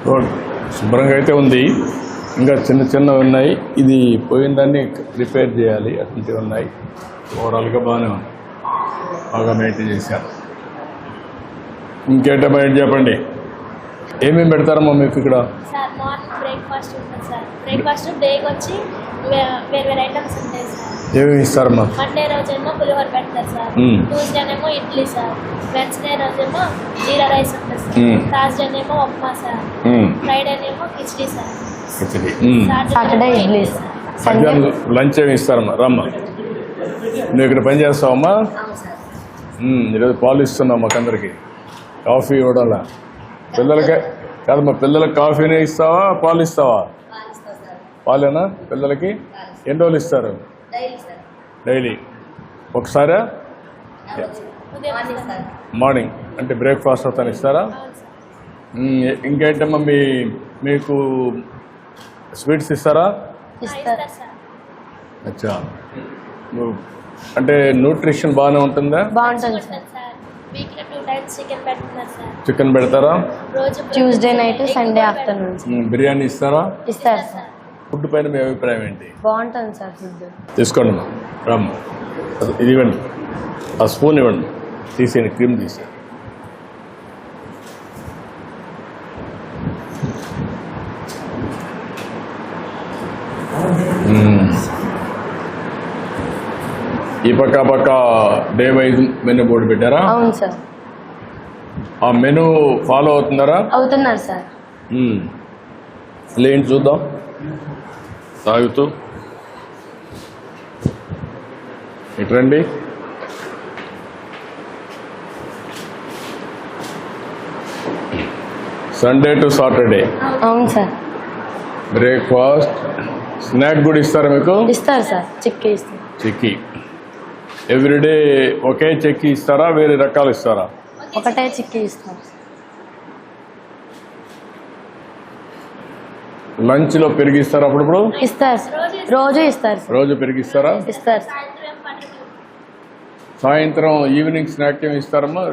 Road శుభ్రంగా అయితే ఉంది, ఇంకా చిన్న చిన్నవి ఉన్నాయి. ఇది పోయిన దాన్ని రిపేర్ చేయాలి, అటువంటివి ఉన్నాయి. ఓవరాల్గా బాగానే ఉంది, బాగా మెయింటైన్ చేశారు. ఇంకేంటే బయట చెప్పండి, ఏమేమి పెడతారమ్మా మీకు ఇక్కడ? సార్ మార్నింగ్ బ్రేక్ఫాస్ట్ ఉంటుంది సార్. బ్రేక్ఫాస్ట్ డేకి వచ్చి వేరే ఐటమ్స్ ఉంటాయి సార్. ఏమేమి ఇస్తారమ్మా? మండే రోజేమో పులిహోర పెడతారు సార్. ట్యూస్డేనేమో ఇడ్లీ సార్. వెన్స్డే రోజేమో జీరా రైస్ ఉంటుంది సార్. థర్స్డేనేమో ఉప్మా సార్. ఫ్రైడేనేమో khichdi sir. Saturday idli sir. మధ్యాహ్నం లంచ్ ఏమి ఇస్తారమ్మా? రమ్మా, నువ్వు ఇక్కడ పని చేస్తావమ్మా? ఈరోజు పాలు ఇస్తున్నావు మాకందరికి, కాఫీ ఇవ్వడంలా. పిల్లలకే కాదమ్మా, పిల్లలకి కాఫీనే ఇస్తావా పాలు ఇస్తావా? పాలేనా పిల్లలకి? ఎన్ని రోజులు ఇస్తారు? డైలీ ఒకసారా? మార్నింగ్ అంటే బ్రేక్ఫాస్ట్ అవుతాను ఇస్తారా? ఇంకేంటమ్మా మీకు స్వీట్స్ ఇస్తారా? అచ్చా, అంటే న్యూట్రిషన్ బాగానే ఉంటుందా? బాగుంటుంది సార్. వీక్లీ 2 times చికెన్ పెడుతున్నారు సార్. చికెన్ పెడతారా? రోజు Tuesday night, Sunday afternoon. Biryani ఇస్తారా? ఇస్తారు సార్. ఫుడ్ పైన మీ అభిప్రాయం ఏంటి? బాగుంటుంది సార్ ఫుడ్. తీసుకోండి రమ్మ, ఇది ఇవ్వండి, ఆ స్పూన్ ఇవ్వండి, తీసేయండి, క్రీమ్ తీసేయండి. ఈ పక్క డే వైజ్ మెనూ బోర్డు పెట్టారా? అవును సార్. ఆ మెనూ ఫాలో అవుతున్నారా? అవుతున్నారు సార్. లేండి చూద్దాం, తాగుతూ ఇట్రండి. Sunday to Saturday. అవును సార్. బ్రేక్ఫాస్ట్, స్నాక్ కూడా ఇస్తారా మీకు? ఇస్తారు సార్, చిక్కీ ఇస్తారు. చిక్కీ ఎవ్రీడే ఒకే చెక్కీ ఇస్తారా, వేరే రకాలు ఇస్తారా? ఒకటే చిక్కీ ఇస్తారు. లంచ్లో పెరిగిస్తారా? అప్పుడప్పుడు ఇస్తారు సార్, రోజు ఇస్తారు సార్. రోజు పెరిగిస్తారా? ఇస్తారు. సాయంత్రం ఈవినింగ్ స్నాక్ ఏమి ఇస్తారమ్మా?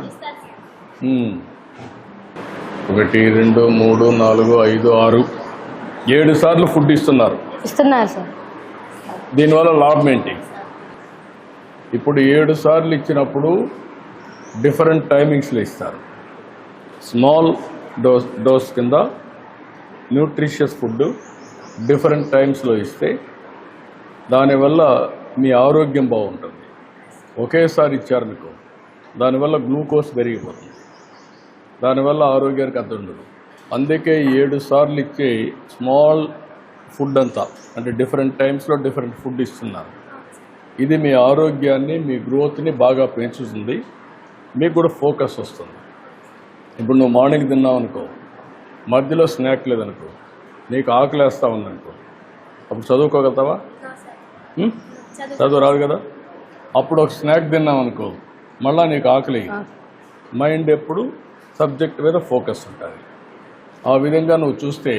1 2 3 4 5 6 7 సార్లు ఫుడ్ ఇస్తున్నారు. ఇస్తున్నారు సార్. దీనివల్ల లాభం ఏంటి? ఇప్పుడు 7 సార్లు ఇచ్చినప్పుడు డిఫరెంట్ టైమింగ్స్లో ఇస్తారు. స్మాల్ డోస్ కింద న్యూట్రిషియస్ ఫుడ్ డిఫరెంట్ టైమ్స్లో ఇస్తే దానివల్ల మీ ఆరోగ్యం బాగుంటుంది. ఒకేసారి ఇచ్చారు మీకు, దానివల్ల గ్లూకోజ్ పెరిగిపోతుంది, దానివల్ల ఆరోగ్యానికి అర్థం ఉండదు. అందుకే 7 సార్లు ఇచ్చే స్మాల్ ఫుడ్ అంతా, అంటే డిఫరెంట్ టైమ్స్లో డిఫరెంట్ ఫుడ్ ఇస్తున్నారు. ఇది మీ ఆరోగ్యాన్ని, మీ గ్రోత్ని బాగా పెంచుతుంది, మీకు కూడా ఫోకస్ వస్తుంది. ఇప్పుడు నువ్వు మార్నింగ్ తిన్నావు అనుకో, మధ్యలో స్నాక్ లేదనుకో, నీకు ఆకలి వేస్తూ ఉందనుకో, అప్పుడు చదువుకోగలుగుతావా? చదువు రాదు కదా. అప్పుడు ఒక స్నాక్ తిన్నావు అనుకో, మళ్ళీ నీకు ఆకలి, మైండ్ ఎప్పుడు సబ్జెక్ట్ మీద ఫోకస్ ఉంటుంది. ఆ విధంగా నువ్వు చూస్తే